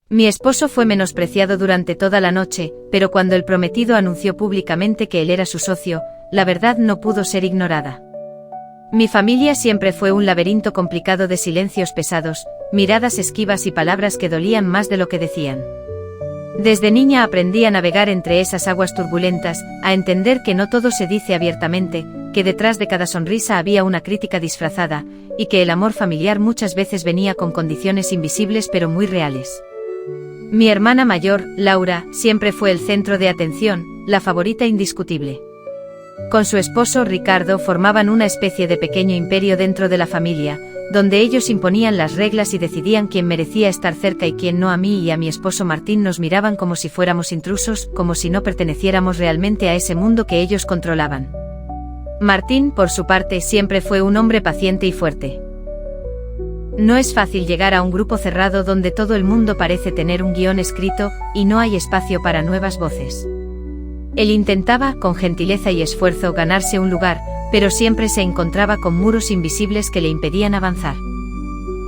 Mi esposo fue menospreciado durante toda la noche, pero cuando el prometido anunció públicamente que él era su socio, la verdad no pudo ser ignorada. Mi familia siempre fue un laberinto complicado de silencios pesados, miradas esquivas y palabras que dolían más de lo que decían. Desde niña aprendí a navegar entre esas aguas turbulentas, a entender que no todo se dice abiertamente, que detrás de cada sonrisa había una crítica disfrazada, y que el amor familiar muchas veces venía con condiciones invisibles pero muy reales. Mi hermana mayor, Laura, siempre fue el centro de atención, la favorita indiscutible. Con su esposo, Ricardo, formaban una especie de pequeño imperio dentro de la familia, donde ellos imponían las reglas y decidían quién merecía estar cerca y quién no. A mí y a mi esposo Martín nos miraban como si fuéramos intrusos, como si no perteneciéramos realmente a ese mundo que ellos controlaban. Martín, por su parte, siempre fue un hombre paciente y fuerte. No es fácil llegar a un grupo cerrado donde todo el mundo parece tener un guión escrito, y no hay espacio para nuevas voces. Él intentaba, con gentileza y esfuerzo, ganarse un lugar, pero siempre se encontraba con muros invisibles que le impedían avanzar.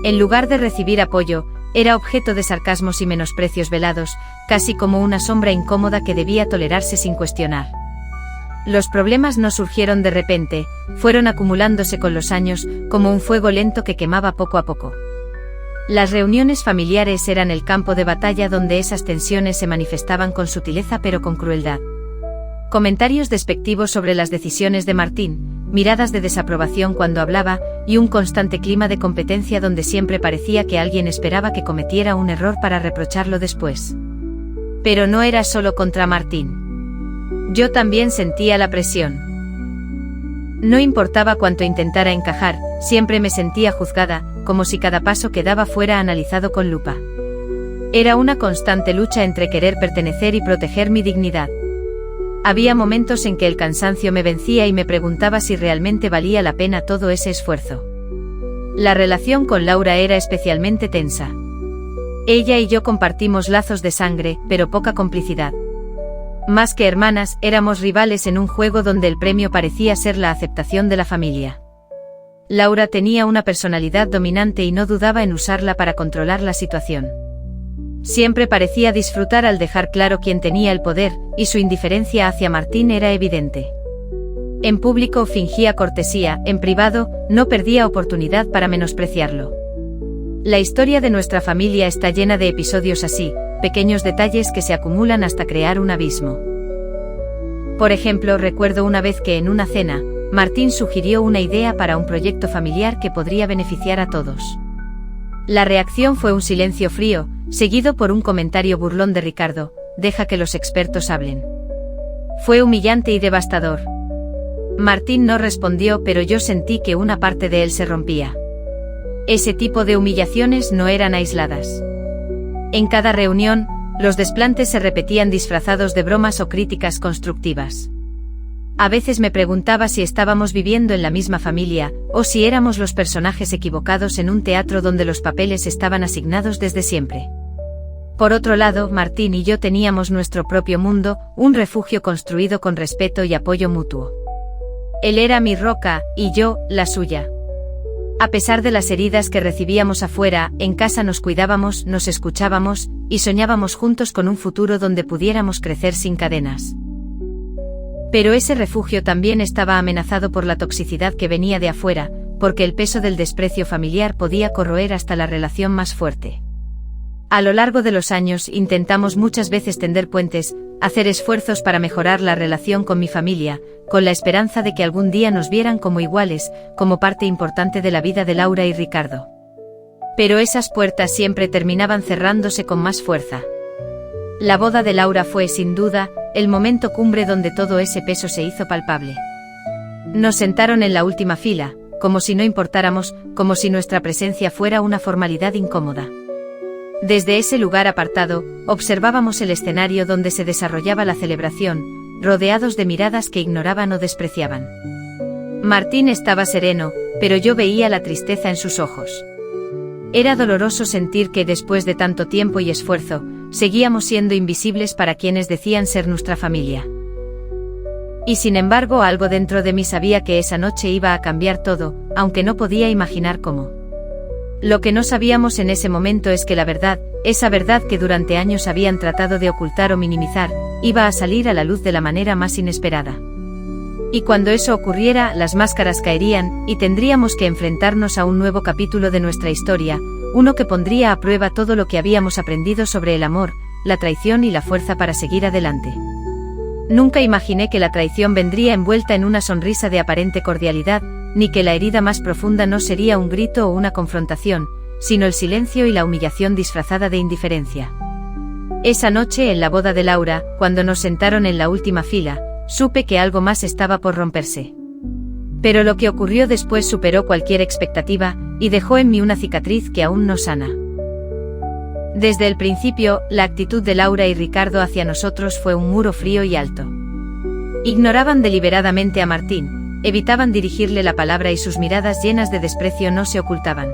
En lugar de recibir apoyo, era objeto de sarcasmos y menosprecios velados, casi como una sombra incómoda que debía tolerarse sin cuestionar. Los problemas no surgieron de repente, fueron acumulándose con los años, como un fuego lento que quemaba poco a poco. Las reuniones familiares eran el campo de batalla donde esas tensiones se manifestaban con sutileza pero con crueldad. Comentarios despectivos sobre las decisiones de Martín, miradas de desaprobación cuando hablaba, y un constante clima de competencia donde siempre parecía que alguien esperaba que cometiera un error para reprocharlo después. Pero no era solo contra Martín. Yo también sentía la presión. No importaba cuánto intentara encajar, siempre me sentía juzgada, como si cada paso que daba fuera analizado con lupa. Era una constante lucha entre querer pertenecer y proteger mi dignidad. Había momentos en que el cansancio me vencía y me preguntaba si realmente valía la pena todo ese esfuerzo. La relación con Laura era especialmente tensa. Ella y yo compartimos lazos de sangre, pero poca complicidad. Más que hermanas, éramos rivales en un juego donde el premio parecía ser la aceptación de la familia. Laura tenía una personalidad dominante y no dudaba en usarla para controlar la situación. Siempre parecía disfrutar al dejar claro quién tenía el poder, y su indiferencia hacia Martín era evidente. En público fingía cortesía, en privado, no perdía oportunidad para menospreciarlo. La historia de nuestra familia está llena de episodios así, pequeños detalles que se acumulan hasta crear un abismo. Por ejemplo, recuerdo una vez que en una cena, Martín sugirió una idea para un proyecto familiar que podría beneficiar a todos. La reacción fue un silencio frío, seguido por un comentario burlón de Ricardo: «Deja que los expertos hablen». Fue humillante y devastador. Martín no respondió, pero yo sentí que una parte de él se rompía. Ese tipo de humillaciones no eran aisladas. En cada reunión, los desplantes se repetían disfrazados de bromas o críticas constructivas. A veces me preguntaba si estábamos viviendo en la misma familia, o si éramos los personajes equivocados en un teatro donde los papeles estaban asignados desde siempre. Por otro lado, Martín y yo teníamos nuestro propio mundo, un refugio construido con respeto y apoyo mutuo. Él era mi roca, y yo, la suya. A pesar de las heridas que recibíamos afuera, en casa nos cuidábamos, nos escuchábamos, y soñábamos juntos con un futuro donde pudiéramos crecer sin cadenas. Pero ese refugio también estaba amenazado por la toxicidad que venía de afuera, porque el peso del desprecio familiar podía corroer hasta la relación más fuerte. A lo largo de los años intentamos muchas veces tender puentes, hacer esfuerzos para mejorar la relación con mi familia, con la esperanza de que algún día nos vieran como iguales, como parte importante de la vida de Laura y Ricardo. Pero esas puertas siempre terminaban cerrándose con más fuerza. La boda de Laura fue, sin duda, el momento cumbre donde todo ese peso se hizo palpable. Nos sentaron en la última fila, como si no importáramos, como si nuestra presencia fuera una formalidad incómoda. Desde ese lugar apartado, observábamos el escenario donde se desarrollaba la celebración, rodeados de miradas que ignoraban o despreciaban. Martín estaba sereno, pero yo veía la tristeza en sus ojos. Era doloroso sentir que después de tanto tiempo y esfuerzo, seguíamos siendo invisibles para quienes decían ser nuestra familia. Y sin embargo, algo dentro de mí sabía que esa noche iba a cambiar todo, aunque no podía imaginar cómo. Lo que no sabíamos en ese momento es que la verdad, esa verdad que durante años habían tratado de ocultar o minimizar, iba a salir a la luz de la manera más inesperada. Y cuando eso ocurriera, las máscaras caerían, y tendríamos que enfrentarnos a un nuevo capítulo de nuestra historia, uno que pondría a prueba todo lo que habíamos aprendido sobre el amor, la traición y la fuerza para seguir adelante. Nunca imaginé que la traición vendría envuelta en una sonrisa de aparente cordialidad, ni que la herida más profunda no sería un grito o una confrontación, sino el silencio y la humillación disfrazada de indiferencia. Esa noche en la boda de Laura, cuando nos sentaron en la última fila, supe que algo más estaba por romperse. Pero lo que ocurrió después superó cualquier expectativa, y dejó en mí una cicatriz que aún no sana. Desde el principio, la actitud de Laura y Ricardo hacia nosotros fue un muro frío y alto. Ignoraban deliberadamente a Martín, evitaban dirigirle la palabra y sus miradas llenas de desprecio no se ocultaban.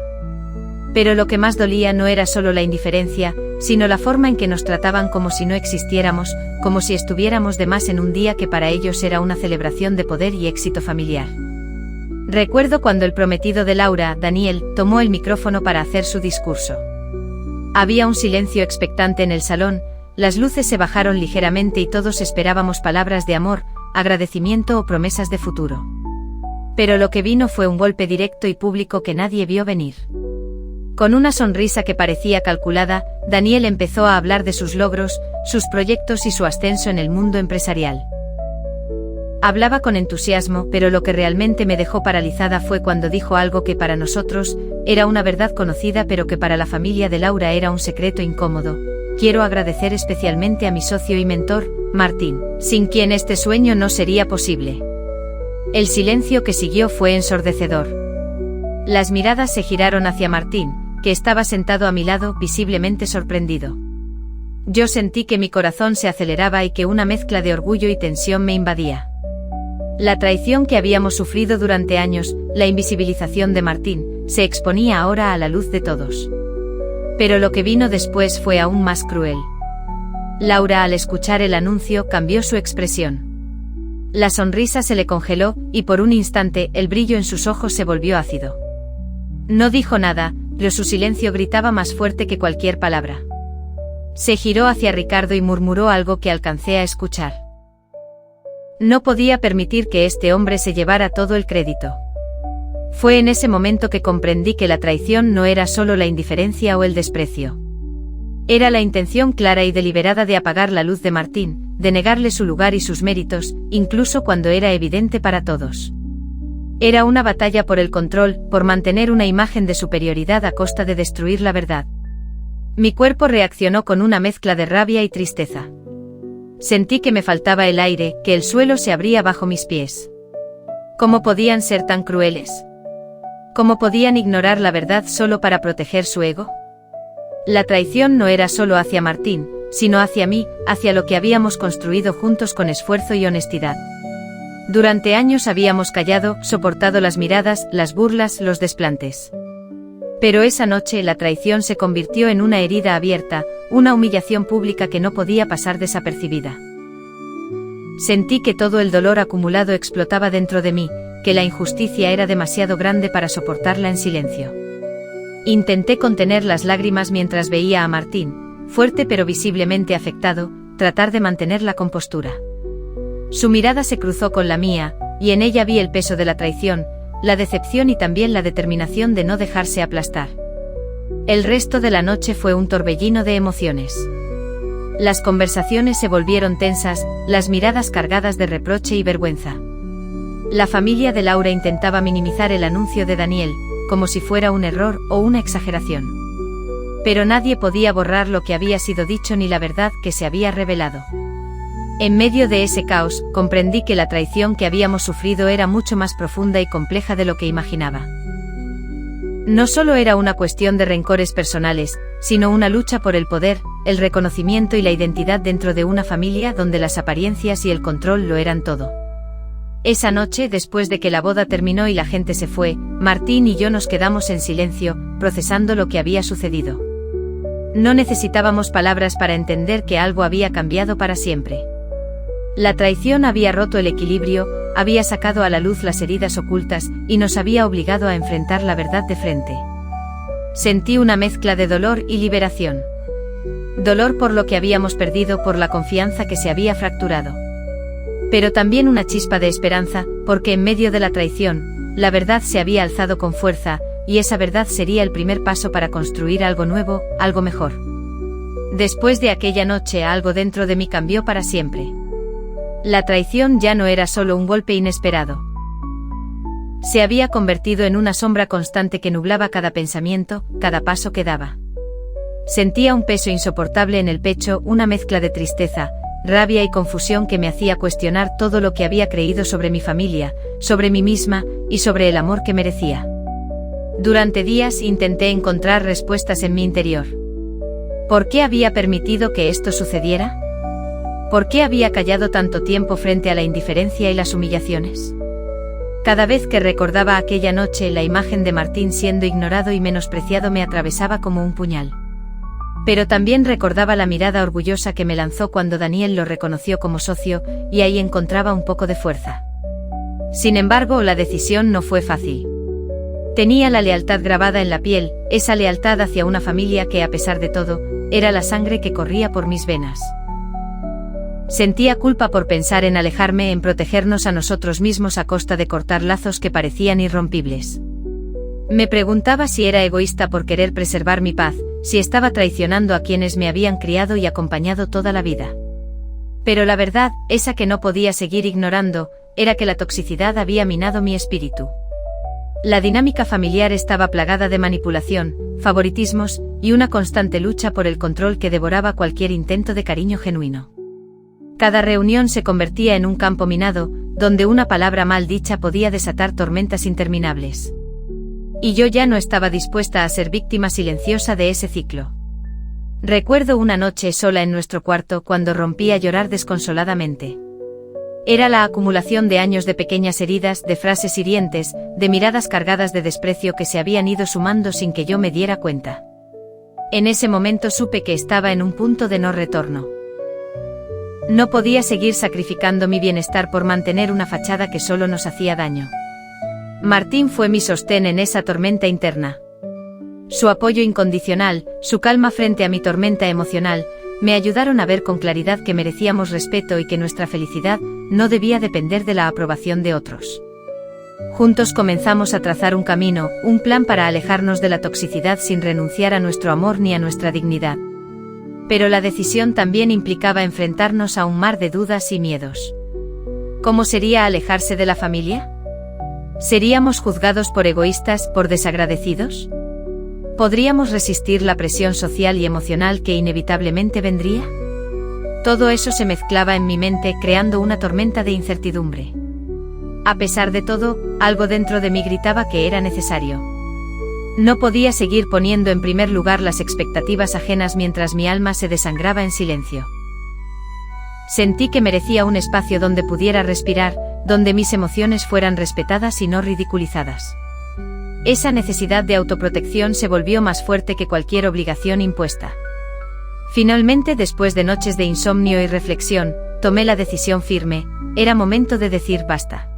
Pero lo que más dolía no era solo la indiferencia, sino la forma en que nos trataban como si no existiéramos, como si estuviéramos de más en un día que para ellos era una celebración de poder y éxito familiar. Recuerdo cuando el prometido de Laura, Daniel, tomó el micrófono para hacer su discurso. Había un silencio expectante en el salón, las luces se bajaron ligeramente y todos esperábamos palabras de amor, agradecimiento o promesas de futuro. Pero lo que vino fue un golpe directo y público que nadie vio venir. Con una sonrisa que parecía calculada, Daniel empezó a hablar de sus logros, sus proyectos y su ascenso en el mundo empresarial. Hablaba con entusiasmo, pero lo que realmente me dejó paralizada fue cuando dijo algo que para nosotros era una verdad conocida pero que para la familia de Laura era un secreto incómodo. Quiero agradecer especialmente a mi socio y mentor, Martín, sin quien este sueño no sería posible. El silencio que siguió fue ensordecedor. Las miradas se giraron hacia Martín, que estaba sentado a mi lado, visiblemente sorprendido. Yo sentí que mi corazón se aceleraba y que una mezcla de orgullo y tensión me invadía. La traición que habíamos sufrido durante años, la invisibilización de Martín, se exponía ahora a la luz de todos. Pero lo que vino después fue aún más cruel. Laura, al escuchar el anuncio, cambió su expresión. La sonrisa se le congeló, y por un instante, el brillo en sus ojos se volvió ácido. No dijo nada, pero su silencio gritaba más fuerte que cualquier palabra. Se giró hacia Ricardo y murmuró algo que alcancé a escuchar. No podía permitir que este hombre se llevara todo el crédito. Fue en ese momento que comprendí que la traición no era solo la indiferencia o el desprecio. Era la intención clara y deliberada de apagar la luz de Martín, de negarle su lugar y sus méritos, incluso cuando era evidente para todos. Era una batalla por el control, por mantener una imagen de superioridad a costa de destruir la verdad. Mi cuerpo reaccionó con una mezcla de rabia y tristeza. Sentí que me faltaba el aire, que el suelo se abría bajo mis pies. ¿Cómo podían ser tan crueles? ¿Cómo podían ignorar la verdad solo para proteger su ego? La traición no era solo hacia Martín, sino hacia mí, hacia lo que habíamos construido juntos con esfuerzo y honestidad. Durante años habíamos callado, soportado las miradas, las burlas, los desplantes. Pero esa noche la traición se convirtió en una herida abierta, una humillación pública que no podía pasar desapercibida. Sentí que todo el dolor acumulado explotaba dentro de mí, que la injusticia era demasiado grande para soportarla en silencio. Intenté contener las lágrimas mientras veía a Martín, fuerte pero visiblemente afectado, tratar de mantener la compostura. Su mirada se cruzó con la mía, y en ella vi el peso de la traición, la decepción y también la determinación de no dejarse aplastar. El resto de la noche fue un torbellino de emociones. Las conversaciones se volvieron tensas, las miradas cargadas de reproche y vergüenza. La familia de Laura intentaba minimizar el anuncio de Daniel, como si fuera un error o una exageración. Pero nadie podía borrar lo que había sido dicho ni la verdad que se había revelado. En medio de ese caos, comprendí que la traición que habíamos sufrido era mucho más profunda y compleja de lo que imaginaba. No solo era una cuestión de rencores personales, sino una lucha por el poder, el reconocimiento y la identidad dentro de una familia donde las apariencias y el control lo eran todo. Esa noche, después de que la boda terminó y la gente se fue, Martín y yo nos quedamos en silencio, procesando lo que había sucedido. No necesitábamos palabras para entender que algo había cambiado para siempre. La traición había roto el equilibrio, había sacado a la luz las heridas ocultas, y nos había obligado a enfrentar la verdad de frente. Sentí una mezcla de dolor y liberación. Dolor por lo que habíamos perdido, por la confianza que se había fracturado. Pero también una chispa de esperanza, porque en medio de la traición, la verdad se había alzado con fuerza, y esa verdad sería el primer paso para construir algo nuevo, algo mejor. Después de aquella noche, algo dentro de mí cambió para siempre. La traición ya no era solo un golpe inesperado. Se había convertido en una sombra constante que nublaba cada pensamiento, cada paso que daba. Sentía un peso insoportable en el pecho, una mezcla de tristeza, rabia y confusión que me hacía cuestionar todo lo que había creído sobre mi familia, sobre mí misma, y sobre el amor que merecía. Durante días intenté encontrar respuestas en mi interior. ¿Por qué había permitido que esto sucediera? ¿Por qué había callado tanto tiempo frente a la indiferencia y las humillaciones? Cada vez que recordaba aquella noche, la imagen de Martín siendo ignorado y menospreciado me atravesaba como un puñal. Pero también recordaba la mirada orgullosa que me lanzó cuando Daniel lo reconoció como socio, y ahí encontraba un poco de fuerza. Sin embargo, la decisión no fue fácil. Tenía la lealtad grabada en la piel, esa lealtad hacia una familia que, a pesar de todo, era la sangre que corría por mis venas. Sentía culpa por pensar en alejarme, en protegernos a nosotros mismos a costa de cortar lazos que parecían irrompibles. Me preguntaba si era egoísta por querer preservar mi paz, si estaba traicionando a quienes me habían criado y acompañado toda la vida. Pero la verdad, esa que no podía seguir ignorando, era que la toxicidad había minado mi espíritu. La dinámica familiar estaba plagada de manipulación, favoritismos, y una constante lucha por el control que devoraba cualquier intento de cariño genuino. Cada reunión se convertía en un campo minado, donde una palabra mal dicha podía desatar tormentas interminables. Y yo ya no estaba dispuesta a ser víctima silenciosa de ese ciclo. Recuerdo una noche sola en nuestro cuarto cuando rompí a llorar desconsoladamente. Era la acumulación de años de pequeñas heridas, de frases hirientes, de miradas cargadas de desprecio que se habían ido sumando sin que yo me diera cuenta. En ese momento supe que estaba en un punto de no retorno. No podía seguir sacrificando mi bienestar por mantener una fachada que solo nos hacía daño. Martín fue mi sostén en esa tormenta interna. Su apoyo incondicional, su calma frente a mi tormenta emocional, me ayudaron a ver con claridad que merecíamos respeto y que nuestra felicidad no debía depender de la aprobación de otros. Juntos comenzamos a trazar un camino, un plan para alejarnos de la toxicidad sin renunciar a nuestro amor ni a nuestra dignidad. Pero la decisión también implicaba enfrentarnos a un mar de dudas y miedos. ¿Cómo sería alejarse de la familia? ¿Seríamos juzgados por egoístas, por desagradecidos? ¿Podríamos resistir la presión social y emocional que inevitablemente vendría? Todo eso se mezclaba en mi mente, creando una tormenta de incertidumbre. A pesar de todo, algo dentro de mí gritaba que era necesario. No podía seguir poniendo en primer lugar las expectativas ajenas mientras mi alma se desangraba en silencio. Sentí que merecía un espacio donde pudiera respirar, donde mis emociones fueran respetadas y no ridiculizadas. Esa necesidad de autoprotección se volvió más fuerte que cualquier obligación impuesta. Finalmente, después de noches de insomnio y reflexión, tomé la decisión firme: era momento de decir basta.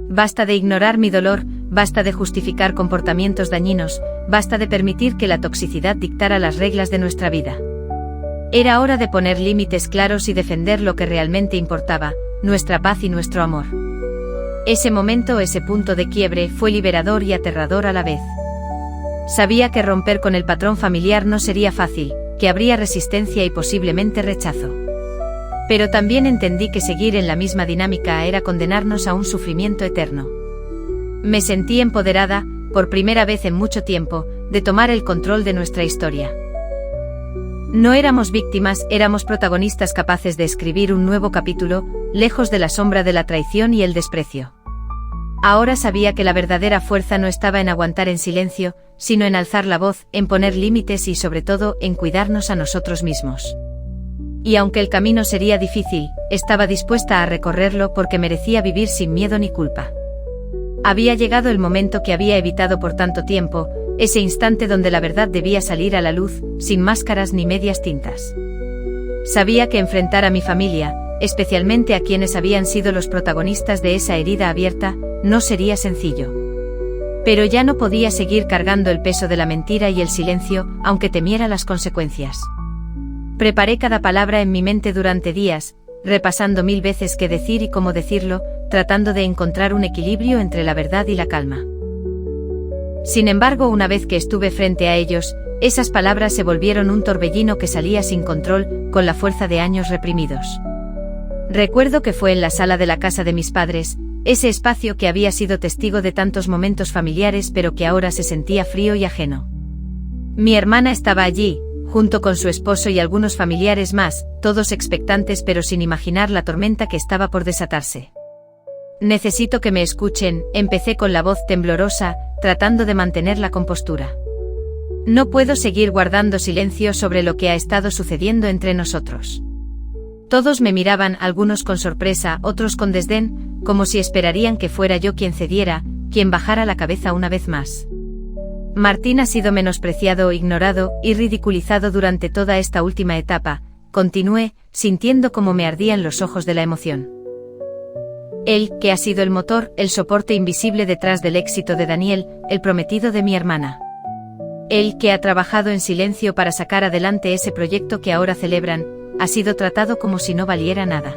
Basta de ignorar mi dolor, basta de justificar comportamientos dañinos, basta de permitir que la toxicidad dictara las reglas de nuestra vida. Era hora de poner límites claros y defender lo que realmente importaba, nuestra paz y nuestro amor. Ese momento, ese punto de quiebre, fue liberador y aterrador a la vez. Sabía que romper con el patrón familiar no sería fácil, que habría resistencia y posiblemente rechazo. Pero también entendí que seguir en la misma dinámica era condenarnos a un sufrimiento eterno. Me sentí empoderada, por primera vez en mucho tiempo, de tomar el control de nuestra historia. No éramos víctimas, éramos protagonistas capaces de escribir un nuevo capítulo, lejos de la sombra de la traición y el desprecio. Ahora sabía que la verdadera fuerza no estaba en aguantar en silencio, sino en alzar la voz, en poner límites y sobre todo, en cuidarnos a nosotros mismos. Y aunque el camino sería difícil, estaba dispuesta a recorrerlo porque merecía vivir sin miedo ni culpa. Había llegado el momento que había evitado por tanto tiempo, ese instante donde la verdad debía salir a la luz, sin máscaras ni medias tintas. Sabía que enfrentar a mi familia, especialmente a quienes habían sido los protagonistas de esa herida abierta, no sería sencillo. Pero ya no podía seguir cargando el peso de la mentira y el silencio, aunque temiera las consecuencias. Preparé cada palabra en mi mente durante días, repasando 1000 veces qué decir y cómo decirlo, tratando de encontrar un equilibrio entre la verdad y la calma. Sin embargo, una vez que estuve frente a ellos, esas palabras se volvieron un torbellino que salía sin control, con la fuerza de años reprimidos. Recuerdo que fue en la sala de la casa de mis padres, ese espacio que había sido testigo de tantos momentos familiares pero que ahora se sentía frío y ajeno. Mi hermana estaba allí, junto con su esposo y algunos familiares más, todos expectantes pero sin imaginar la tormenta que estaba por desatarse. Necesito que me escuchen, empecé con la voz temblorosa, tratando de mantener la compostura. No puedo seguir guardando silencio sobre lo que ha estado sucediendo entre nosotros. Todos me miraban, algunos con sorpresa, otros con desdén, como si esperarían que fuera yo quien cediera, quien bajara la cabeza una vez más. Martín ha sido menospreciado, ignorado y ridiculizado durante toda esta última etapa, continué, sintiendo cómo me ardían los ojos de la emoción. Él, que ha sido el motor, el soporte invisible detrás del éxito de Daniel, el prometido de mi hermana. Él, que ha trabajado en silencio para sacar adelante ese proyecto que ahora celebran, ha sido tratado como si no valiera nada.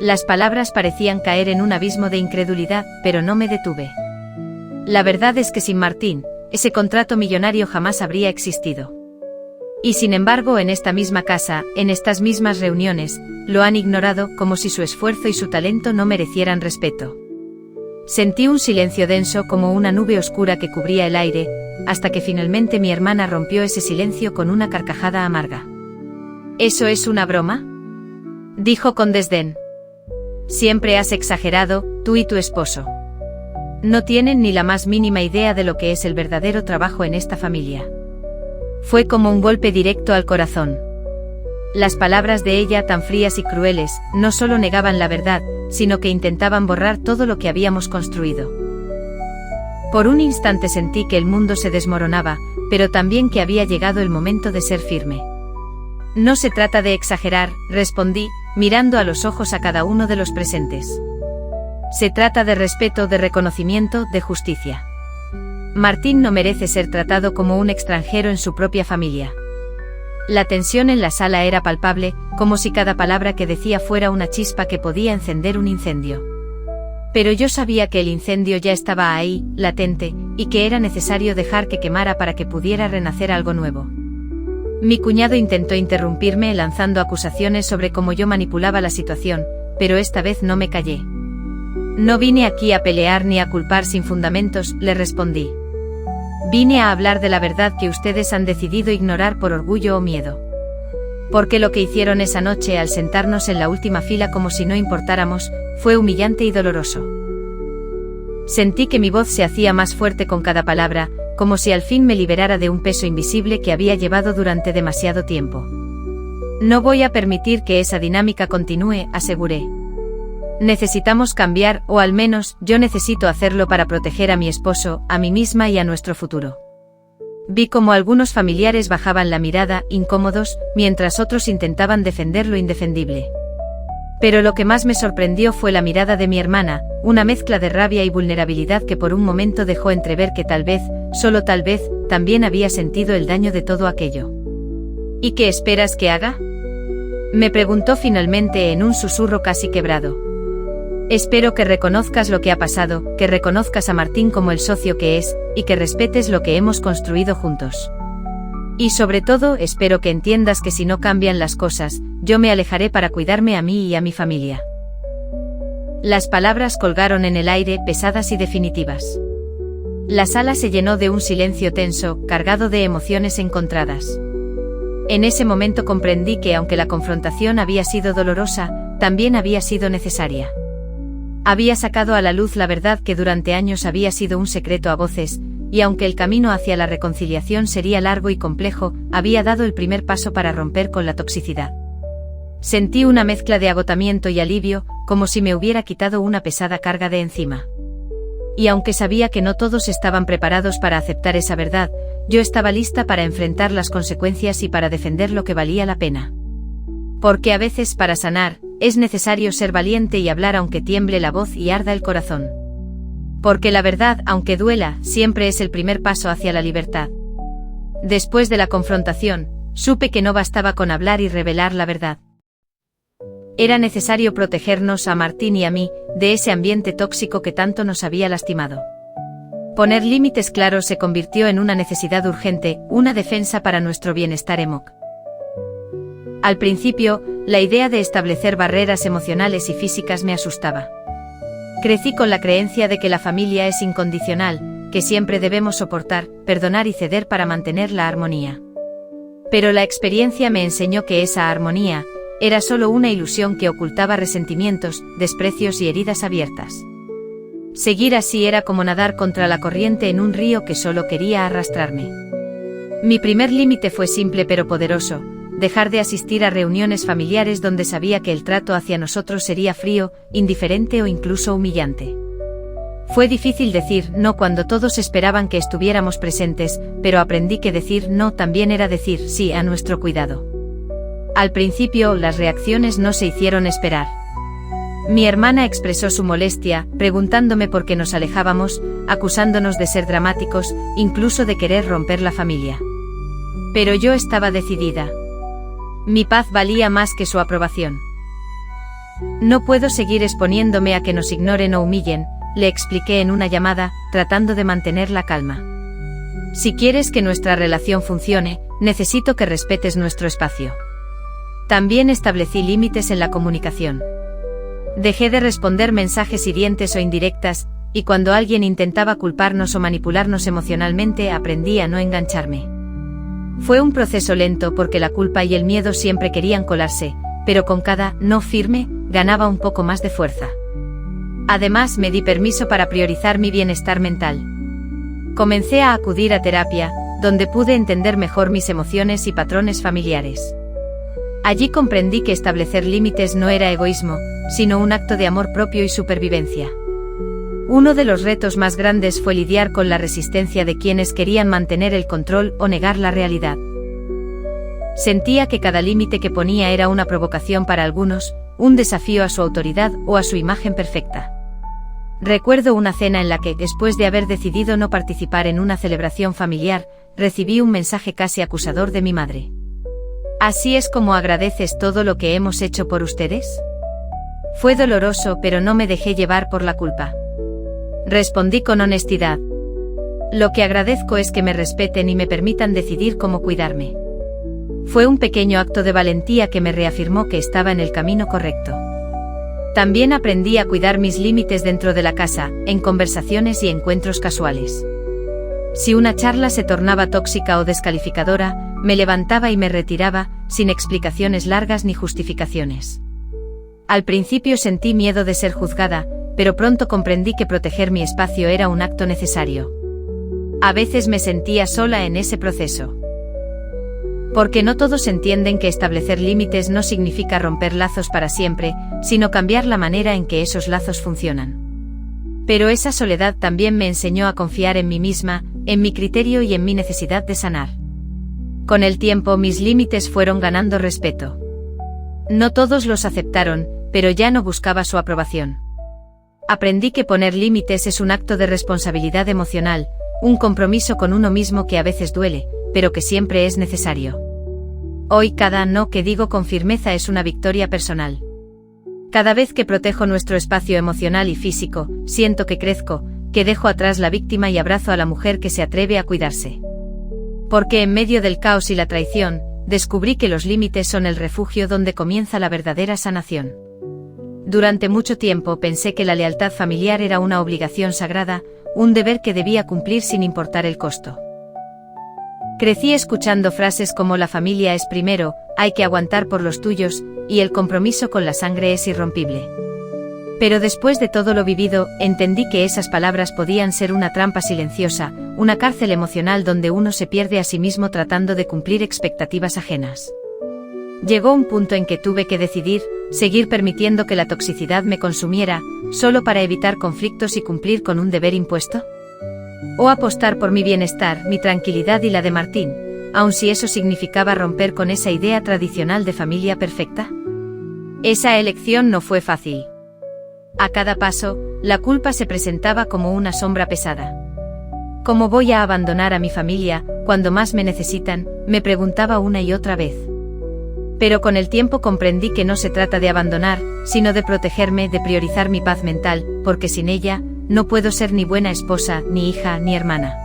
Las palabras parecían caer en un abismo de incredulidad, pero no me detuve. La verdad es que sin Martín, ese contrato millonario jamás habría existido. Y sin embargo, en esta misma casa, en estas mismas reuniones, lo han ignorado como si su esfuerzo y su talento no merecieran respeto. Sentí un silencio denso como una nube oscura que cubría el aire, hasta que finalmente mi hermana rompió ese silencio con una carcajada amarga. ¿Eso es una broma?, dijo con desdén. Siempre has exagerado, tú y tu esposo. No tienen ni la más mínima idea de lo que es el verdadero trabajo en esta familia. Fue como un golpe directo al corazón. Las palabras de ella, tan frías y crueles, no solo negaban la verdad, sino que intentaban borrar todo lo que habíamos construido. Por un instante sentí que el mundo se desmoronaba, pero también que había llegado el momento de ser firme. No se trata de exagerar, respondí, mirando a los ojos a cada uno de los presentes. Se trata de respeto, de reconocimiento, de justicia. Martín no merece ser tratado como un extranjero en su propia familia. La tensión en la sala era palpable, como si cada palabra que decía fuera una chispa que podía encender un incendio. Pero yo sabía que el incendio ya estaba ahí, latente, y que era necesario dejar que quemara para que pudiera renacer algo nuevo. Mi cuñado intentó interrumpirme lanzando acusaciones sobre cómo yo manipulaba la situación, pero esta vez no me callé. No vine aquí a pelear ni a culpar sin fundamentos, le respondí. Vine a hablar de la verdad que ustedes han decidido ignorar por orgullo o miedo. Porque lo que hicieron esa noche al sentarnos en la última fila como si no importáramos, fue humillante y doloroso. Sentí que mi voz se hacía más fuerte con cada palabra, como si al fin me liberara de un peso invisible que había llevado durante demasiado tiempo. No voy a permitir que esa dinámica continúe, aseguré. Necesitamos cambiar, o al menos, yo necesito hacerlo para proteger a mi esposo, a mí misma y a nuestro futuro. Vi cómo algunos familiares bajaban la mirada, incómodos, mientras otros intentaban defender lo indefendible. Pero lo que más me sorprendió fue la mirada de mi hermana, una mezcla de rabia y vulnerabilidad que por un momento dejó entrever que tal vez, solo tal vez, también había sentido el daño de todo aquello. ¿Y qué esperas que haga?, me preguntó finalmente en un susurro casi quebrado. Espero que reconozcas lo que ha pasado, que reconozcas a Martín como el socio que es, y que respetes lo que hemos construido juntos. Y sobre todo, espero que entiendas que si no cambian las cosas, yo me alejaré para cuidarme a mí y a mi familia. Las palabras colgaron en el aire, pesadas y definitivas. La sala se llenó de un silencio tenso, cargado de emociones encontradas. En ese momento comprendí que aunque la confrontación había sido dolorosa, también había sido necesaria. Había sacado a la luz la verdad que durante años había sido un secreto a voces, y aunque el camino hacia la reconciliación sería largo y complejo, había dado el primer paso para romper con la toxicidad. Sentí una mezcla de agotamiento y alivio, como si me hubiera quitado una pesada carga de encima. Y aunque sabía que no todos estaban preparados para aceptar esa verdad, yo estaba lista para enfrentar las consecuencias y para defender lo que valía la pena. Porque a veces para sanar, es necesario ser valiente y hablar aunque tiemble la voz y arda el corazón. Porque la verdad, aunque duela, siempre es el primer paso hacia la libertad. Después de la confrontación, Supe que no bastaba con hablar y revelar la verdad. Era necesario protegernos a Martín y a mí, de ese ambiente tóxico que tanto nos había lastimado. Poner límites claros se convirtió en una necesidad urgente, una defensa para nuestro bienestar emocional. Al principio, la idea de establecer barreras emocionales y físicas me asustaba. Crecí con la creencia de que la familia es incondicional, que siempre debemos soportar, perdonar y ceder para mantener la armonía. Pero la experiencia me enseñó que esa armonía era solo una ilusión que ocultaba resentimientos, desprecios y heridas abiertas. Seguir así era como nadar contra la corriente en un río que solo quería arrastrarme. Mi primer límite fue simple pero poderoso: dejar de asistir a reuniones familiares donde sabía que el trato hacia nosotros sería frío, indiferente o incluso humillante. Fue difícil decir no cuando todos esperaban que estuviéramos presentes, pero aprendí que decir no también era decir sí a nuestro cuidado. Al principio, las reacciones no se hicieron esperar. Mi hermana expresó su molestia, preguntándome por qué nos alejábamos, acusándonos de ser dramáticos, incluso de querer romper la familia. Pero yo estaba decidida. Mi paz valía más que su aprobación. No puedo seguir exponiéndome a que nos ignoren o humillen, le expliqué en una llamada, tratando de mantener la calma. Si quieres que nuestra relación funcione, necesito que respetes nuestro espacio. También establecí límites en la comunicación. Dejé de responder mensajes hirientes o indirectas, y cuando alguien intentaba culparnos o manipularnos emocionalmente, aprendí a no engancharme. Fue un proceso lento porque la culpa y el miedo siempre querían colarse, pero con cada no firme, ganaba un poco más de fuerza. Además, me di permiso para priorizar mi bienestar mental. Comencé a acudir a terapia, donde pude entender mejor mis emociones y patrones familiares. Allí comprendí que establecer límites no era egoísmo, sino un acto de amor propio y supervivencia. Uno de los retos más grandes fue lidiar con la resistencia de quienes querían mantener el control o negar la realidad. Sentía que cada límite que ponía era una provocación para algunos, un desafío a su autoridad o a su imagen perfecta. Recuerdo una cena en la que, después de haber decidido no participar en una celebración familiar, recibí un mensaje casi acusador de mi madre. ¿Así es como agradeces todo lo que hemos hecho por ustedes? Fue doloroso, pero no me dejé llevar por la culpa. Respondí con honestidad. Lo que agradezco es que me respeten y me permitan decidir cómo cuidarme. Fue un pequeño acto de valentía que me reafirmó que estaba en el camino correcto. También aprendí a cuidar mis límites dentro de la casa, en conversaciones y encuentros casuales. Si una charla se tornaba tóxica o descalificadora, me levantaba y me retiraba, sin explicaciones largas ni justificaciones. Al principio sentí miedo de ser juzgada, pero pronto comprendí que proteger mi espacio era un acto necesario. A veces me sentía sola en ese proceso. Porque no todos entienden que establecer límites no significa romper lazos para siempre, sino cambiar la manera en que esos lazos funcionan. Pero esa soledad también me enseñó a confiar en mí misma, en mi criterio y en mi necesidad de sanar. Con el tiempo mis límites fueron ganando respeto. No todos los aceptaron, pero ya no buscaba su aprobación. Aprendí que poner límites es un acto de responsabilidad emocional, un compromiso con uno mismo que a veces duele, pero que siempre es necesario. Hoy cada no que digo con firmeza es una victoria personal. Cada vez que protejo nuestro espacio emocional y físico, siento que crezco, que dejo atrás la víctima y abrazo a la mujer que se atreve a cuidarse. Porque en medio del caos y la traición, descubrí que los límites son el refugio donde comienza la verdadera sanación. Durante mucho tiempo pensé que la lealtad familiar era una obligación sagrada, un deber que debía cumplir sin importar el costo. Crecí escuchando frases como la familia es primero, hay que aguantar por los tuyos, y el compromiso con la sangre es irrompible. Pero después de todo lo vivido, entendí que esas palabras podían ser una trampa silenciosa, una cárcel emocional donde uno se pierde a sí mismo tratando de cumplir expectativas ajenas. Llegó un punto en que tuve que decidir, seguir permitiendo que la toxicidad me consumiera, solo para evitar conflictos y cumplir con un deber impuesto. O apostar por mi bienestar, mi tranquilidad y la de Martín, aun si eso significaba romper con esa idea tradicional de familia perfecta. Esa elección no fue fácil. A cada paso, la culpa se presentaba como una sombra pesada. ¿Cómo voy a abandonar a mi familia, cuando más me necesitan, me preguntaba una y otra vez. Pero con el tiempo comprendí que no se trata de abandonar, sino de protegerme, de priorizar mi paz mental, porque sin ella, no puedo ser ni buena esposa, ni hija, ni hermana.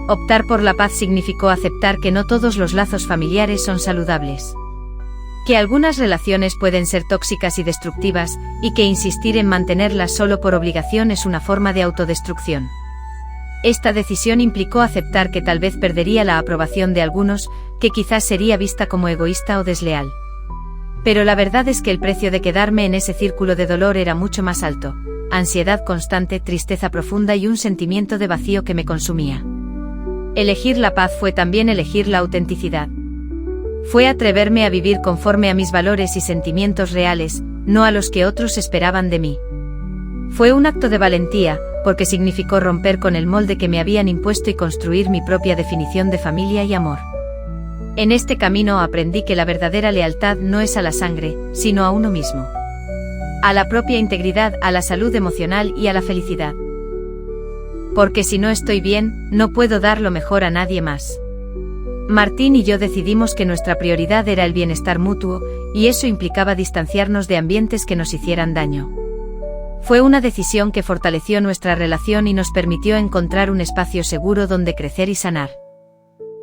Optar por la paz significó aceptar que no todos los lazos familiares son saludables. Que algunas relaciones pueden ser tóxicas y destructivas, y que insistir en mantenerlas solo por obligación es una forma de autodestrucción. Esta decisión implicó aceptar que tal vez perdería la aprobación de algunos, que quizás sería vista como egoísta o desleal. Pero la verdad es que el precio de quedarme en ese círculo de dolor era mucho más alto: ansiedad constante, tristeza profunda y un sentimiento de vacío que me consumía. Elegir la paz fue también elegir la autenticidad. Fue atreverme a vivir conforme a mis valores y sentimientos reales, no a los que otros esperaban de mí. Fue un acto de valentía, porque significó romper con el molde que me habían impuesto y construir mi propia definición de familia y amor. En este camino aprendí que la verdadera lealtad no es a la sangre, sino a uno mismo. A la propia integridad, a la salud emocional y a la felicidad. Porque si no estoy bien, no puedo dar lo mejor a nadie más. Martín y yo decidimos que nuestra prioridad era el bienestar mutuo, y eso implicaba distanciarnos de ambientes que nos hicieran daño. Fue una decisión que fortaleció nuestra relación y nos permitió encontrar un espacio seguro donde crecer y sanar.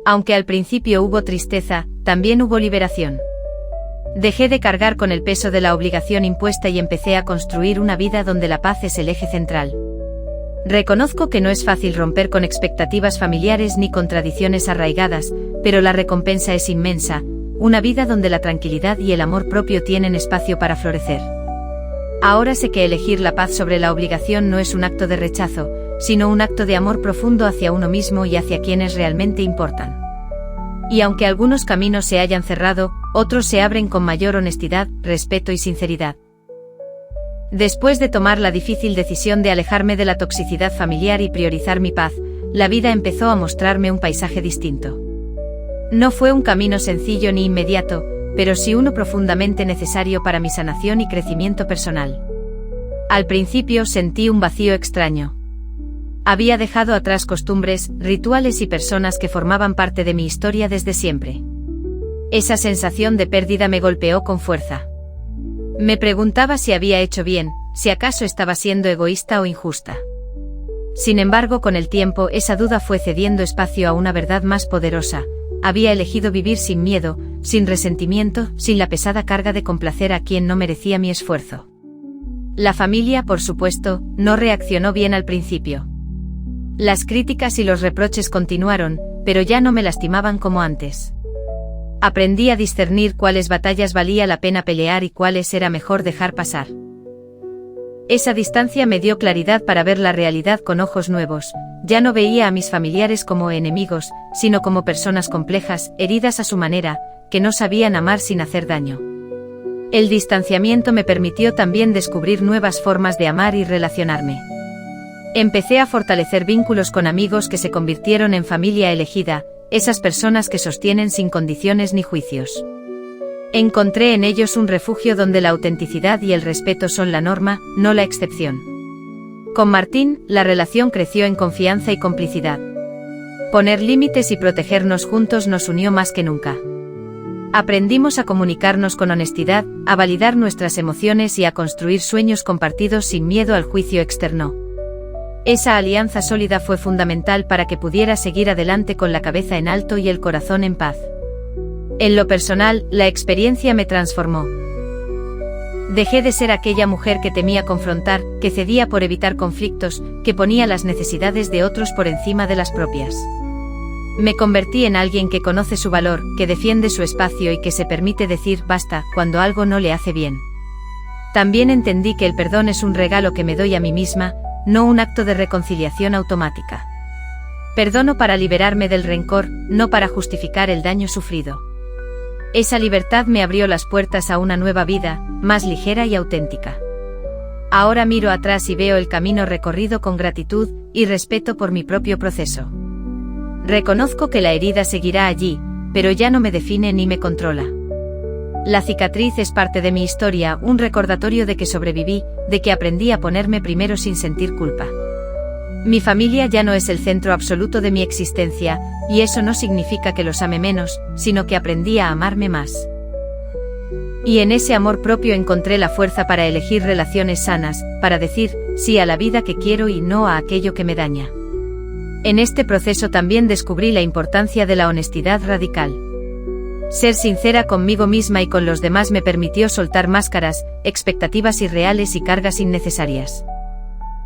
Aunque al principio hubo tristeza, también hubo liberación. Dejé de cargar con el peso de la obligación impuesta y empecé a construir una vida donde la paz es el eje central. Reconozco que no es fácil romper con expectativas familiares ni con tradiciones arraigadas, pero la recompensa es inmensa: una vida donde la tranquilidad y el amor propio tienen espacio para florecer. Ahora sé que elegir la paz sobre la obligación no es un acto de rechazo, sino un acto de amor profundo hacia uno mismo y hacia quienes realmente importan. Y aunque algunos caminos se hayan cerrado, otros se abren con mayor honestidad, respeto y sinceridad. Después de tomar la difícil decisión de alejarme de la toxicidad familiar y priorizar mi paz, la vida empezó a mostrarme un paisaje distinto. No fue un camino sencillo ni inmediato, pero sí uno profundamente necesario para mi sanación y crecimiento personal. Al principio sentí un vacío extraño. Había dejado atrás costumbres, rituales y personas que formaban parte de mi historia desde siempre. Esa sensación de pérdida me golpeó con fuerza. Me preguntaba si había hecho bien, si acaso estaba siendo egoísta o injusta. Sin embargo, con el tiempo esa duda fue cediendo espacio a una verdad más poderosa: había elegido vivir sin miedo, sin resentimiento, sin la pesada carga de complacer a quien no merecía mi esfuerzo. La familia, por supuesto, no reaccionó bien al principio. Las críticas y los reproches continuaron, pero ya no me lastimaban como antes. Aprendí a discernir cuáles batallas valía la pena pelear y cuáles era mejor dejar pasar. Esa distancia me dio claridad para ver la realidad con ojos nuevos. Ya no veía a mis familiares como enemigos, sino como personas complejas, heridas a su manera, que no sabían amar sin hacer daño. El distanciamiento me permitió también descubrir nuevas formas de amar y relacionarme. Empecé a fortalecer vínculos con amigos que se convirtieron en familia elegida, esas personas que sostienen sin condiciones ni juicios. Encontré en ellos un refugio donde la autenticidad y el respeto son la norma, no la excepción. Con Martín, la relación creció en confianza y complicidad. Poner límites y protegernos juntos nos unió más que nunca. Aprendimos a comunicarnos con honestidad, a validar nuestras emociones y a construir sueños compartidos sin miedo al juicio externo. Esa alianza sólida fue fundamental para que pudiera seguir adelante con la cabeza en alto y el corazón en paz. En lo personal, la experiencia me transformó. Dejé de ser aquella mujer que temía confrontar, que cedía por evitar conflictos, que ponía las necesidades de otros por encima de las propias. Me convertí en alguien que conoce su valor, que defiende su espacio y que se permite decir basta cuando algo no le hace bien. También entendí que el perdón es un regalo que me doy a mí misma, no un acto de reconciliación automática. Perdono para liberarme del rencor, no para justificar el daño sufrido. Esa libertad me abrió las puertas a una nueva vida, más ligera y auténtica. Ahora miro atrás y veo el camino recorrido con gratitud y respeto por mi propio proceso. Reconozco que la herida seguirá allí, pero ya no me define ni me controla. La cicatriz es parte de mi historia, un recordatorio de que sobreviví, de que aprendí a ponerme primero sin sentir culpa. Mi familia ya no es el centro absoluto de mi existencia, y eso no significa que los ame menos, sino que aprendí a amarme más. Y en ese amor propio encontré la fuerza para elegir relaciones sanas, para decir sí a la vida que quiero y no a aquello que me daña. En este proceso también descubrí la importancia de la honestidad radical. Ser sincera conmigo misma y con los demás me permitió soltar máscaras, expectativas irreales y cargas innecesarias.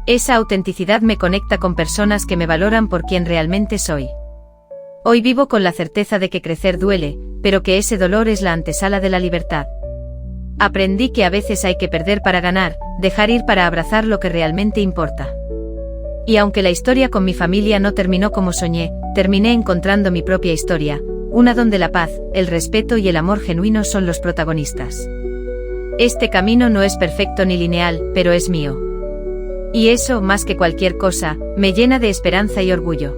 Esa autenticidad me conecta con personas que me valoran por quien realmente soy. Hoy vivo con la certeza de que crecer duele, pero que ese dolor es la antesala de la libertad. Aprendí que a veces hay que perder para ganar, dejar ir para abrazar lo que realmente importa. Y aunque la historia con mi familia no terminó como soñé, terminé encontrando mi propia historia, una donde la paz, el respeto y el amor genuino son los protagonistas. Este camino no es perfecto ni lineal, pero es mío. Y eso, más que cualquier cosa, me llena de esperanza y orgullo.